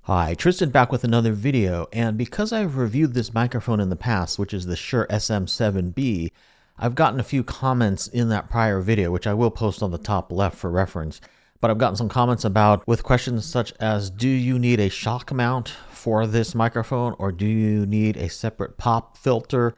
Hi, Tristan back with another video, and because I've reviewed this microphone in the past, which is the Shure SM7B, I've gotten a few comments in that prior video, which I will post on the top left for reference. But I've gotten some comments with questions such as, do you need a shock mount for this microphone, or do you need a separate pop filter,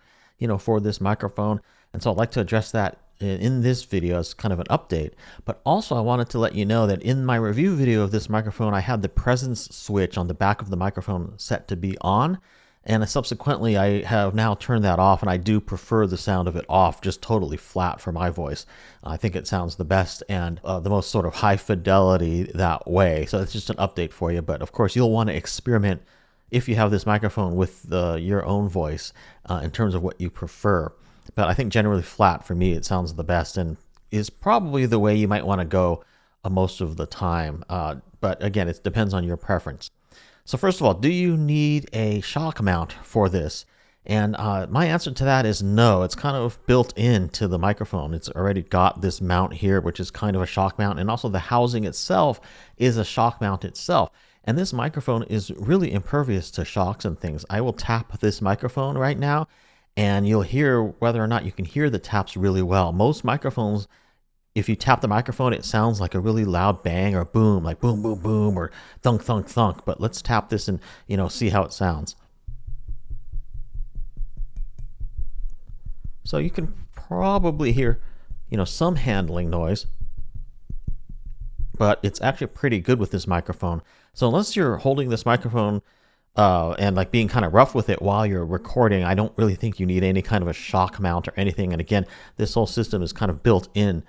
for this microphone? And so I'd like to address that in this video as kind of an update. But also I wanted to let you know that in my review video of this microphone, I had the presence switch on the back of the microphone set to be on, and subsequently I have now turned that off, and I do prefer the sound of it off, just totally flat for my voice. I think it sounds the best and the most sort of high fidelity that way. So it's just an update for you, but of course you'll want to experiment if you have this microphone with your own voice in terms of what you prefer. But I think generally flat for me, it sounds the best and is probably the way you might want to go most of the time. But again, it depends on your preference. So first of all, do you need a shock mount for this? And my answer to that is no. It's kind of built into the microphone. It's already got this mount here, which is kind of a shock mount. And also the housing itself is a shock mount itself. And this microphone is really impervious to shocks and things. I will tap this microphone right now, and you'll hear whether or not you can hear the taps really well. Most microphones, if you tap the microphone, it sounds like a really loud bang or boom, like boom, boom, boom, or thunk, thunk, thunk. But let's tap this and, see how it sounds. So you can probably hear, some handling noise, but it's actually pretty good with this microphone. So unless you're holding this microphone and like being kind of rough with it while you're recording, I don't really think you need any kind of a shock mount or anything. And again, this whole system is kind of built in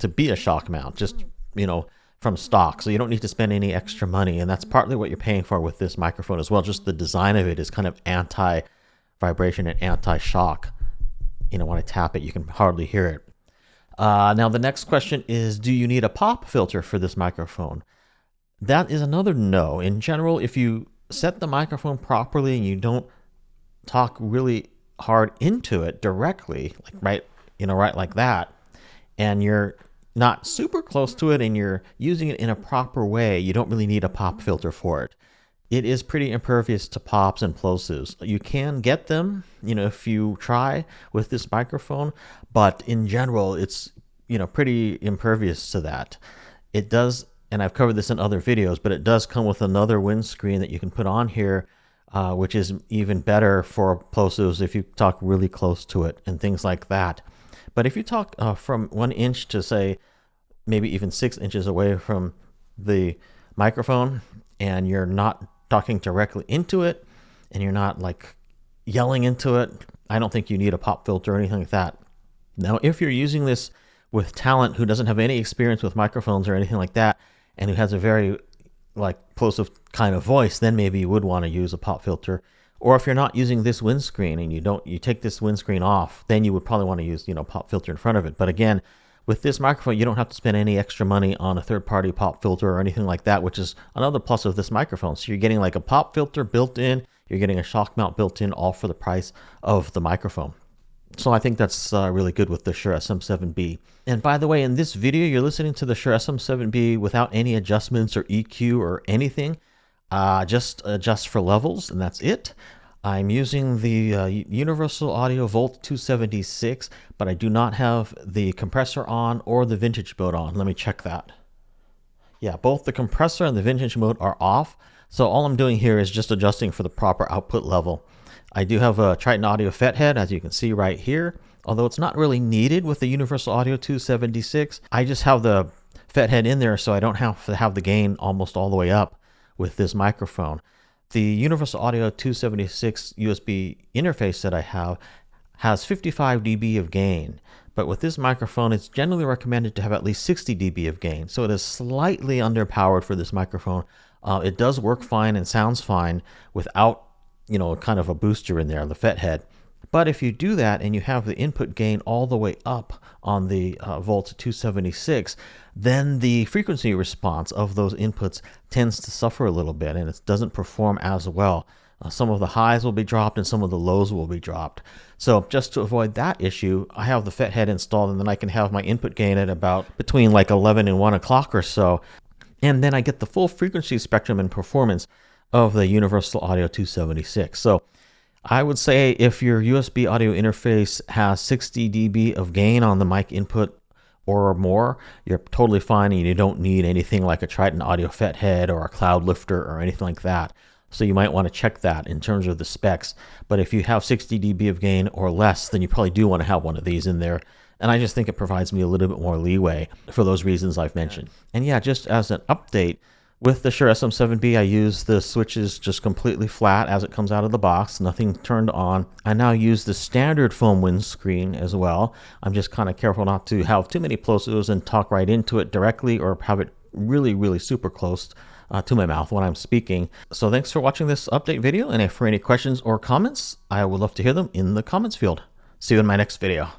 to be a shock mount, just, from stock. So you don't need to spend any extra money. And that's partly what you're paying for with this microphone as well. Just the design of it is kind of anti-vibration and anti-shock. When I tap it, you can hardly hear it. Now, the next question is, do you need a pop filter for this microphone? That is another no. In general, if you set the microphone properly and you don't talk really hard into it directly, like right like that, and you're not super close to it and you're using it in a proper way, you don't really need a pop filter for it. It is pretty impervious to pops and plosives. You can get them, if you try with this microphone, but in general, it's, pretty impervious to that. It does, and I've covered this in other videos, but it does come with another windscreen that you can put on here, which is even better for plosives if you talk really close to it and things like that. But if you talk from 1 inch to, say, maybe even 6 inches away from the microphone, and you're not talking directly into it, and you're not like yelling into it, I don't think you need a pop filter or anything like that. Now, if you're using this with talent who doesn't have any experience with microphones or anything like that, and who has a very plosive kind of voice, then maybe you would want to use a pop filter. Or if you're not using this windscreen and you take this windscreen off, then you would probably want to use, pop filter in front of it. But again, with this microphone, you don't have to spend any extra money on a third-party pop filter or anything like that, which is another plus of this microphone. So you're getting like a pop filter built in, you're getting a shock mount built in, all for the price of the microphone. So I think that's really good with the Shure SM7B. And by the way, in this video, you're listening to the Shure SM7B without any adjustments or EQ or anything. Just adjust for levels, and that's it. I'm using the Universal Audio Volt 276, but I do not have the compressor on or the vintage mode on. Let me check that. Yeah, both the compressor and the vintage mode are off. So all I'm doing here is just adjusting for the proper output level. I do have a Triton Audio FET head, as you can see right here, although it's not really needed with the Universal Audio 276. I just have the FET head in there so I don't have to have the gain almost all the way up with this microphone. The Universal Audio 276 USB interface that I have has 55 dB of gain, but with this microphone, it's generally recommended to have at least 60 dB of gain. So it is slightly underpowered for this microphone. It does work fine and sounds fine without, kind of a booster in there, the FET head. But if you do that and you have the input gain all the way up on the Volt 276, then the frequency response of those inputs tends to suffer a little bit, and it doesn't perform as well. Some of the highs will be dropped and some of the lows will be dropped. So just to avoid that issue, I have the FET head installed, and then I can have my input gain at about between like 11 and 1 o'clock or so. And then I get the full frequency spectrum and performance of the Universal Audio 276. So I would say if your USB audio interface has 60 dB of gain on the mic input or more, you're totally fine and you don't need anything like a Triton Audio FET head or a Cloud Lifter or anything like that. So you might want to check that in terms of the specs. But if you have 60 dB of gain or less, then you probably do want to have one of these in there. And I just think it provides me a little bit more leeway for those reasons I've mentioned. And yeah, just as an update, with the Shure SM7B, I use the switches just completely flat as it comes out of the box, nothing turned on. I now use the standard foam windscreen as well. I'm just kind of careful not to have too many plosives and talk right into it directly or have it really, really super close to my mouth when I'm speaking. So thanks for watching this update video, and if for any questions or comments, I would love to hear them in the comments field. See you in my next video.